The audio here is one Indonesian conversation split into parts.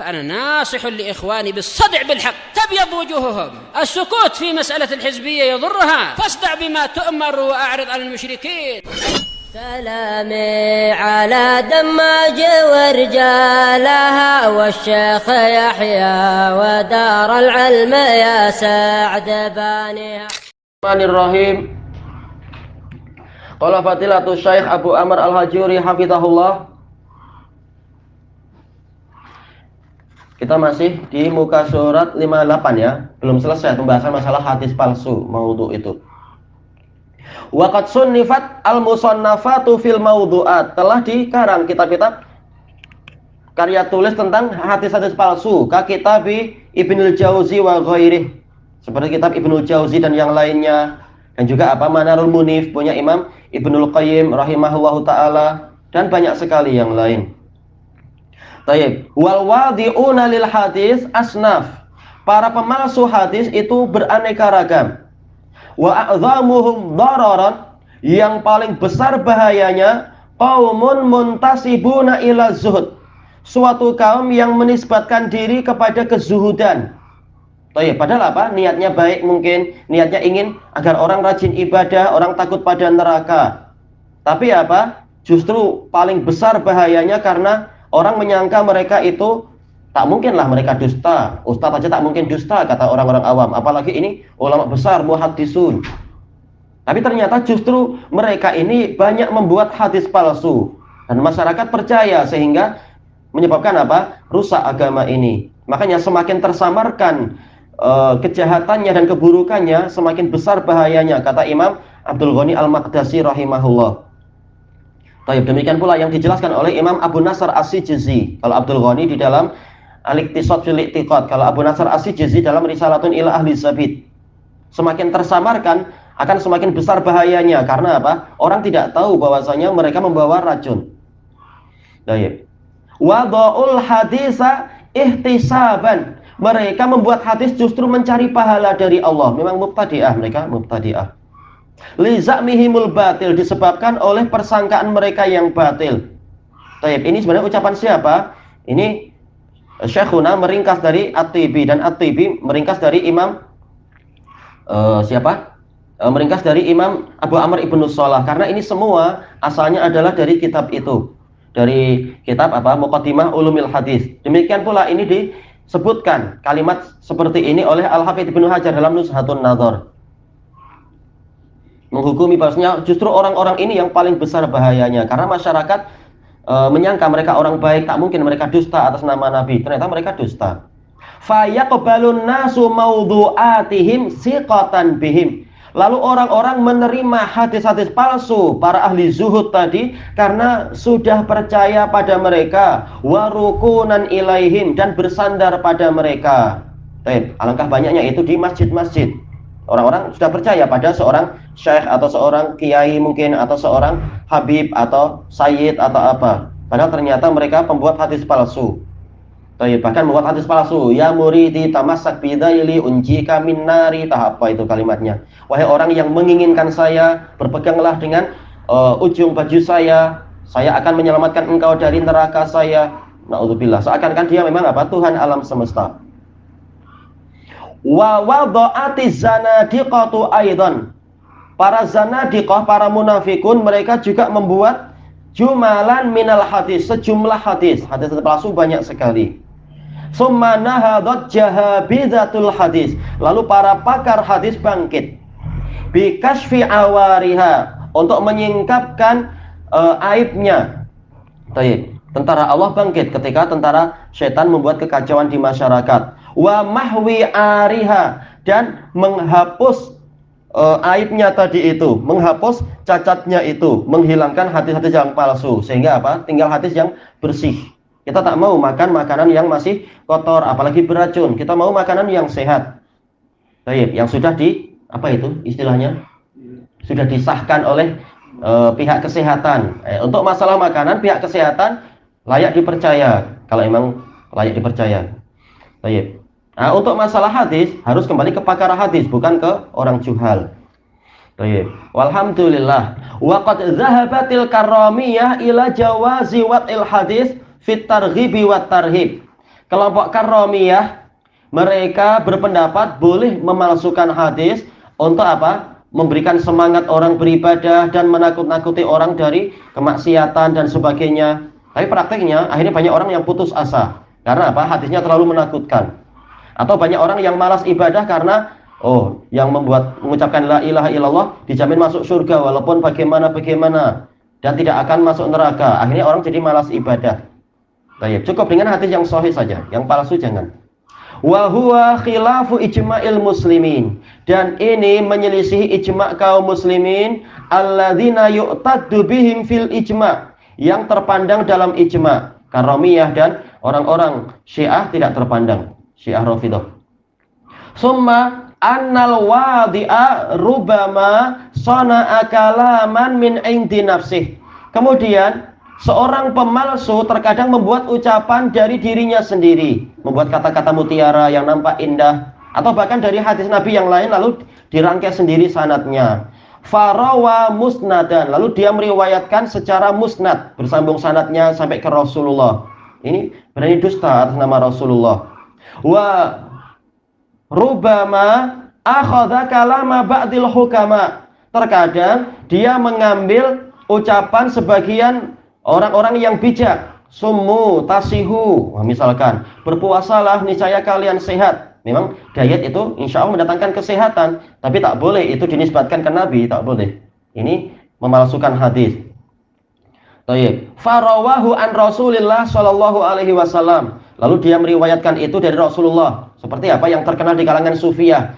فأنا ناصح لإخواني بالصدع بالحق تبيض وجوههم. السكوت في مسألة الحزبية يضرها، فاصدع بما تؤمر وأعرض عن المشركين. سلامي على دماج ورجالها والشيخ يحيى ودار العلم يا سعد بانيها. Bismillahirrahmanirrahim. Qala Fadilatul Syekh Abu Amr Al-Hajuri hafizahullah. Kita masih di muka surat 58 ya. Belum selesai pembahasan masalah hadis palsu, maudhu itu. Waqad sunnifat al-musannafatu fil maudhu'at. Telah dikarang kitab-kitab karya tulis tentang hadis-hadis palsu, ka kitab Ibnul Jauzi wa ghairih. Seperti kitab Ibnul Jauzi dan yang lainnya. Dan juga Manarul Munif punya Imam Ibnul Qayyim rahimahullahu taala dan banyak sekali yang lain. Tayyib. Wal wadi'una lil hadis asnaf. Para pemalsu hadis itu beraneka ragam. Wa a'dhamuhum dararan, yang paling besar bahayanya qaumun muntasibuna ila zuhud. Suatu kaum yang menisbatkan diri kepada kezuhudan. Tayyib. Padahal apa? Niatnya baik, mungkin niatnya ingin agar orang rajin ibadah, orang takut pada neraka. Tapi apa? Justru paling besar bahayanya karena orang menyangka mereka itu tak mungkinlah mereka dusta. Ustaz aja tak mungkin dusta, kata orang-orang awam. Apalagi ini ulama besar, muhaddisun. Tapi ternyata justru mereka ini banyak membuat hadis palsu. Dan masyarakat percaya sehingga menyebabkan apa? Rusak agama ini. Makanya semakin tersamarkan kejahatannya dan keburukannya, semakin besar bahayanya, kata Imam Abdul Ghani Al-Maqdasi rahimahullah. Baik, demikian pula yang dijelaskan oleh Imam Abu Nasr As-Sijizi. Kalau Abdul Ghani di dalam Al-Iqtisad fil I'tiqad, kalau Abu Nasr As-Sijizi dalam Risalatun ila Ahli Zabid. Semakin tersamarkan akan semakin besar bahayanya. Karena apa? Orang tidak tahu bahwasanya mereka membawa racun. Baik. Wada'ul hadisa ihtisaban. Mereka membuat hadis justru mencari pahala dari Allah. Memang mubtadi'ah, mereka mubtadi'ah. Liza'mihimul batil, disebabkan oleh persangkaan mereka yang batil. Taib, ini sebenarnya ucapan siapa? Ini Syekhuna meringkas dari At-Tibi, dan At-Tibi meringkas dari Imam siapa? Meringkas dari Imam Abu Amr Ibnu Shalah. Karena ini semua asalnya adalah dari kitab itu. Dari kitab apa? Muqaddimah Ulumil Hadis. Demikian pula ini disebutkan kalimat seperti ini oleh Al-Hafidz Ibnu Hajar dalam Nuzhatun Nadhar. Menghukumi bahwasanya justru orang-orang ini yang paling besar bahayanya, karena masyarakat menyangka mereka orang baik, tak mungkin mereka dusta atas nama Nabi. Ternyata mereka dusta. Fayaqbalun nasu maudhu'atihim siqatan bihim. Lalu orang-orang menerima hadis-hadis palsu para ahli zuhud tadi karena sudah percaya pada mereka, warukunan ilaihim, dan bersandar pada mereka. Alangkah banyaknya itu di masjid-masjid. Orang-orang sudah percaya pada seorang syekh atau seorang kiai mungkin, atau seorang habib atau sayyid atau apa. Padahal ternyata mereka pembuat hadis palsu. Bahkan membuat hadis palsu. Ya muridi tamassak bidaili unjika min nari, tahap apa itu kalimatnya. Wahai orang yang menginginkan saya, berpeganglah dengan ujung baju saya akan menyelamatkan engkau dari neraka saya. Na'udzubillah. Seakan-akan dia memang apa? Tuhan alam semesta. Wa wada'ati zanadiqatu aidan. Para zanadiqah, para munafikun, mereka juga membuat jumalan minal hadis, sejumlah hadis. Hadis palsu banyak sekali. Summa nahadat jahabizatul hadis. Lalu para pakar hadis bangkit bikashfi awariha, untuk menyingkapkan aibnya. Tentara Allah bangkit ketika tentara setan membuat kekacauan di masyarakat. Wa mahwi ariha, dan menghapus aibnya tadi itu, menghapus cacatnya itu, menghilangkan hadis-hadis yang palsu, sehingga apa? Tinggal hadis yang bersih. Kita tak mau makan makanan yang masih kotor, apalagi beracun. Kita mau makanan yang sehat. Baik, yang sudah apa itu istilahnya? Sudah disahkan oleh pihak kesehatan. Untuk masalah makanan, pihak kesehatan layak dipercaya, kalau emang layak dipercaya. Baik. Nah, untuk masalah hadis harus kembali ke pakar hadis, bukan ke orang juhal. Baik. Walhamdulillah. Wa qad dhahabatil karamiyah ila jawazi wat'il hadis fit targhibi wat tarhib. Kelompok Karomiyah, mereka berpendapat boleh memalsukan hadis untuk apa? Memberikan semangat orang beribadah dan menakut-nakuti orang dari kemaksiatan dan sebagainya. Tapi prakteknya akhirnya banyak orang yang putus asa. Karena apa? Hadisnya terlalu menakutkan. Atau banyak orang yang malas ibadah karena yang mengucapkan la ilaha illallah dijamin masuk surga walaupun bagaimana dan tidak akan masuk neraka. Akhirnya orang jadi malas ibadah. Baik, cukup dengan hadis yang sahih saja, yang palsu jangan. Wa huwa khilafu ijma'il muslimin, dan ini menyelisihi ijma' kaum muslimin alladzina yu'taddu bihim fil ijma', yang terpandang dalam ijma'. Karomiyah dan orang-orang Syiah tidak terpandang, Syiah Rafidhah. Summa annal wadi'a rubama sana'a kalaman min indi nafsih. Kemudian seorang pemalsu terkadang membuat ucapan dari dirinya sendiri, membuat kata-kata mutiara yang nampak indah, atau bahkan dari hadis Nabi yang lain lalu dirangkai sendiri sanadnya. Farawa musnadan, lalu dia meriwayatkan secara musnad, bersambung sanadnya sampai ke Rasulullah. Ini berani dusta atas nama Rasulullah. Wa rubama akhadha kalama ba'dil hukama, terkadang dia mengambil ucapan sebagian orang-orang yang bijak. Summu tasihu, misalkan berpuasalah niscaya kalian sehat. Memang diet itu insya Allah mendatangkan kesehatan, tapi tak boleh itu dinisbatkan ke Nabi, tak boleh. Ini memalsukan hadis. Baik, farawahu an Rasulillah sallallahu alaihi wasallam. Lalu dia meriwayatkan itu dari Rasulullah. Seperti apa yang terkenal di kalangan sufiyah.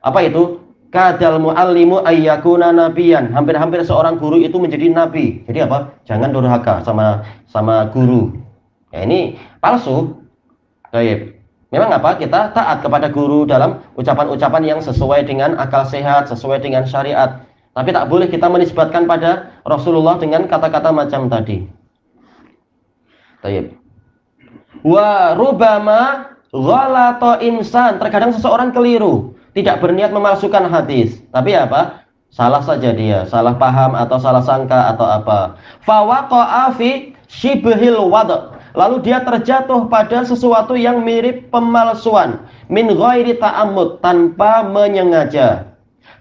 Apa itu? Kadal muallimu ayyakuna nabiyan. Hampir-hampir seorang guru itu menjadi nabi. Jadi apa? Jangan durhaka sama guru. Ya, ini palsu. Baik. Memang apa? Kita taat kepada guru dalam ucapan-ucapan yang sesuai dengan akal sehat, sesuai dengan syariat. Tapi tak boleh kita menisbatkan pada Rasulullah dengan kata-kata macam tadi. Baik. Wa rubama ghalata insan, terkadang seseorang keliru, tidak berniat memalsukan hadis, tapi apa? Salah saja dia, salah paham atau salah sangka atau apa. Fawaqa'a fi shibhil wad', lalu dia terjatuh pada sesuatu yang mirip pemalsuan, min ghairi ta'ammud, tanpa menyengaja.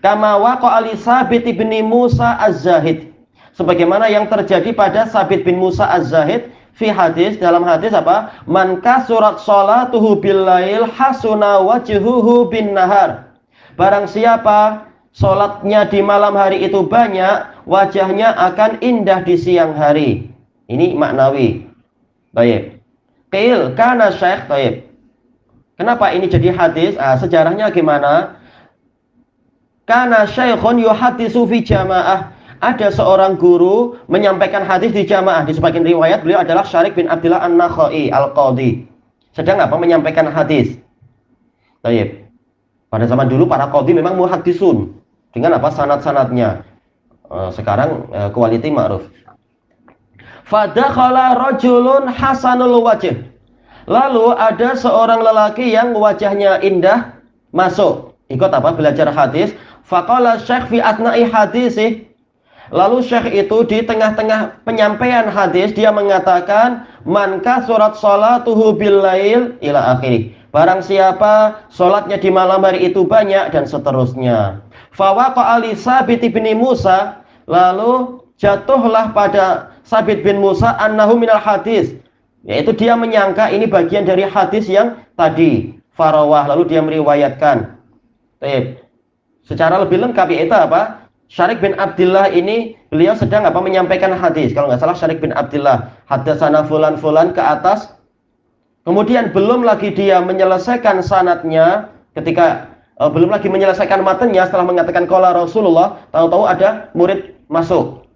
Kama waqa'a li Sabit bin Musa Az-Zahid, sebagaimana yang terjadi pada Sabit bin Musa Az-Zahid fi hadis, dalam hadis apa? Man kasurat sholatuhu billail hasuna wajhuhu bin nahar. Barang siapa sholatnya di malam hari itu banyak, wajahnya akan indah di siang hari. Ini maknawi. Baik. Qil kana syekh, baik. Kenapa ini jadi hadis? Sejarahnya gimana? Kana syekhun yuhaddisu fi jamaah. Ada seorang guru menyampaikan hadis di jamaah. Di sebagian riwayat beliau adalah Syarik bin Abdullah An-Nakhai Al-Qadhi. Sedang apa? Menyampaikan hadis. Baik. Pada zaman dulu para qadhi memang muhaddisun dengan apa? Sanad-sanadnya. Sekarang quality ma'ruf. Fadakhala rajulun hasanul wajh. Lalu ada seorang lelaki yang wajahnya indah masuk. Ikut apa? Belajar hadis. Faqala syekh fi atna'i hadisih. Lalu syekh itu di tengah-tengah penyampaian hadis dia mengatakan man kasurat sholatuhu billail ila akhirih. Barang siapa sholatnya di malam hari itu banyak dan seterusnya. Fawaqa ali Sabit bin Musa, lalu jatuhlah pada Sabit bin Musa annahu minal hadis, yaitu dia menyangka ini bagian dari hadis yang tadi. Farawah, lalu dia meriwayatkan. Secara lebih lengkap yaitu apa? Syarik bin Abdullah ini beliau sedang apa? Menyampaikan hadis. Kalau nggak salah Syarik bin Abdullah haddatsana fulan-fulan ke atas. Kemudian belum lagi dia menyelesaikan sanadnya, ketika belum lagi menyelesaikan matanya setelah mengatakan qala Rasulullah, tahu-tahu ada murid masuk.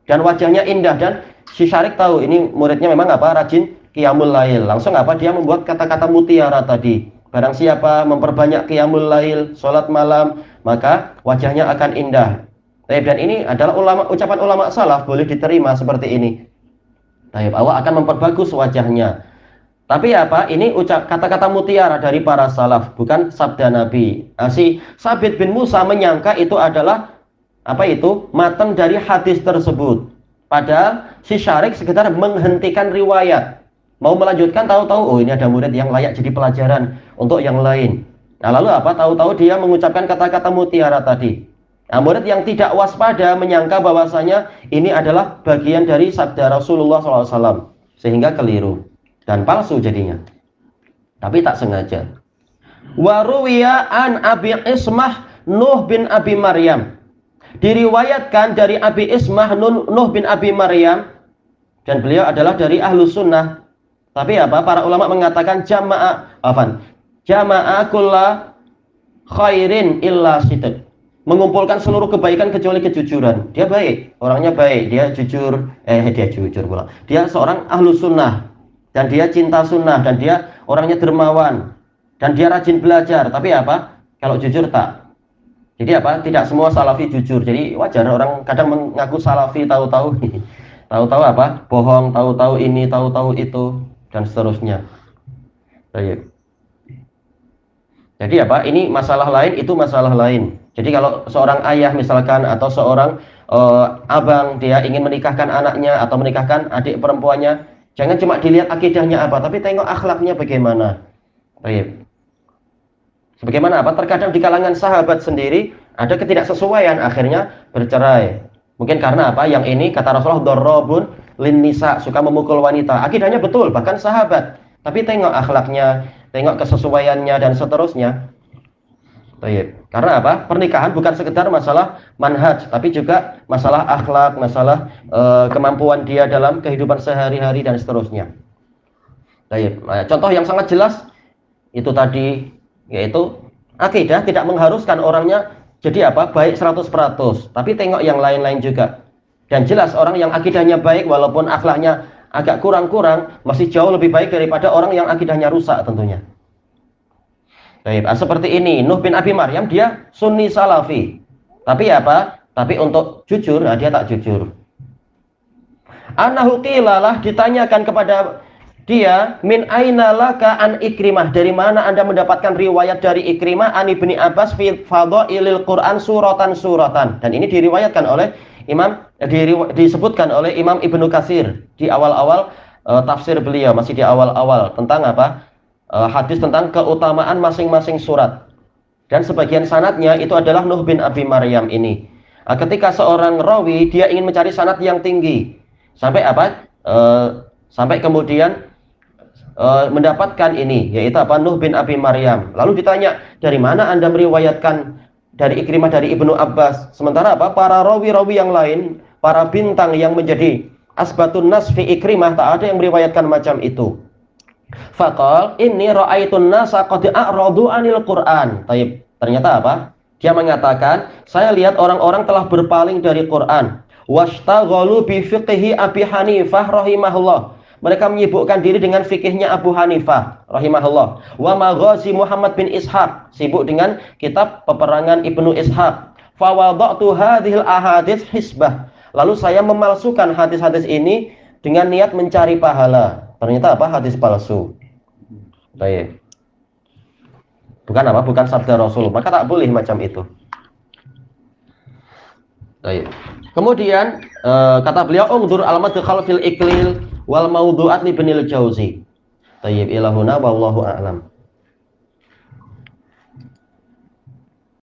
Dan wajahnya indah dan si Syarik tahu ini muridnya memang apa? Rajin qiyamul lail. Langsung apa? Dia membuat kata-kata mutiara tadi. Barang siapa memperbanyak qiyamul lail, salat malam, maka wajahnya akan indah. Dan ini adalah ucapan ulama salaf, boleh diterima seperti ini. Allah akan memperbagus wajahnya. Tapi apa? Ini kata-kata mutiara dari para salaf, bukan sabda Nabi. Si Sabit bin Musa menyangka itu adalah apa itu? Matan dari hadis tersebut. Padahal si Syarik sekedar menghentikan riwayat. Mau melanjutkan, tahu-tahu oh ini ada murid yang layak jadi pelajaran untuk yang lain. Nah lalu apa? Tahu-tahu dia mengucapkan kata-kata mutiara tadi. Nah murid yang tidak waspada menyangka bahwasanya ini adalah bagian dari sabda Rasulullah SAW, sehingga keliru dan palsu jadinya. Tapi tak sengaja. Waruwiya an Abi Ismah Nuh bin Abi Maryam. Diriwayatkan dari Abi Ismah Nuh bin Abi Maryam, dan beliau adalah dari Ahlus Sunnah. Tapi apa? Para ulama mengatakan jama'a kulla khairin illa sidq. Mengumpulkan seluruh kebaikan kecuali kejujuran. Dia baik, orangnya baik, dia jujur pula. Dia seorang Ahlus Sunnah, dan dia cinta sunnah, dan dia orangnya dermawan, dan dia rajin belajar. Tapi apa? Kalau jujur tak. Jadi apa? Tidak semua salafi jujur. Jadi wajar orang kadang mengaku salafi, tahu-tahu apa? Bohong, tahu-tahu ini, tahu-tahu itu, dan seterusnya. Baik. Jadi apa? Ini masalah lain, itu masalah lain. Jadi kalau seorang ayah misalkan, atau seorang abang, dia ingin menikahkan anaknya atau menikahkan adik perempuannya, jangan cuma dilihat akidahnya apa, tapi tengok akhlaknya bagaimana. Baik. Sebagaimana apa? Terkadang di kalangan sahabat sendiri ada ketidaksesuaian, akhirnya bercerai. Mungkin karena apa? Yang ini kata Rasulullah, darrabun lin nisa, suka memukul wanita. Akidahnya betul, bahkan sahabat. Tapi tengok akhlaknya, tengok kesesuaiannya, dan seterusnya. Baik. Karena apa? Pernikahan bukan sekedar masalah manhaj, tapi juga masalah akhlak, masalah kemampuan dia dalam kehidupan sehari-hari, dan seterusnya. Baik. Nah, contoh yang sangat jelas itu tadi, yaitu akidah tidak mengharuskan orangnya jadi apa? Baik 100%, tapi tengok yang lain-lain juga. Dan jelas orang yang akidahnya baik walaupun akhlaknya agak kurang-kurang masih jauh lebih baik daripada orang yang akidahnya rusak tentunya. Baik, seperti ini Nuh bin Abi Maryam, dia Sunni Salafi. Tapi apa? Tapi untuk jujur, dia tak jujur. Annahu qilalah, ditanyakan kepada dia, min aina laka an Ikrimah, dari mana Anda mendapatkan riwayat dari Ikrimah an Ibni Abbas fi fadhailil Quran suratan. Dan ini diriwayatkan oleh disebutkan oleh Imam Ibnu Katsir di awal-awal tafsir beliau, masih di awal-awal, tentang apa? Hadis tentang keutamaan masing-masing surat. Dan sebagian sanadnya itu adalah Nuh bin Abi Maryam ini. Ketika seorang rawi dia ingin mencari sanad yang tinggi, sampai apa? Sampai kemudian mendapatkan ini, yaitu apa? Nuh bin Abi Maryam. Lalu ditanya, dari mana Anda meriwayatkan dari Ikrimah dari Ibnu Abbas? Sementara apa? Para rawi-rawi yang lain, para bintang yang menjadi asbatun nas fi Ikrimah, tak ada yang meriwayatkan macam itu. Faqal inni ra'aitun nasa qad a'radu 'anil Qur'an. Taib. Ternyata apa? Dia mengatakan, saya lihat orang-orang telah berpaling dari Quran. Washtaghalu bi fiqhi Abi Hanifah rahimahullah. Mereka menyibukkan diri dengan fikihnya Abu Hanifah rahimahullah. Wa maghazi Muhammad bin Ishaq, sibuk dengan kitab peperangan Ibnu Ishaq. Fa wada'tu hadhil ahadits hisbah. Lalu saya memalsukan hadis-hadis ini dengan niat mencari pahala. Ternyata apa? Hadis palsu. Baik. Bukan apa? Bukan sabda Rasul. Maka tak boleh macam itu. Baik. Kemudian kata beliau, "Ungdur al-madkhal fil iklil wal mawdu'at li Ibnil Jauzi." Tayyib ilahuna wallahu a'lam.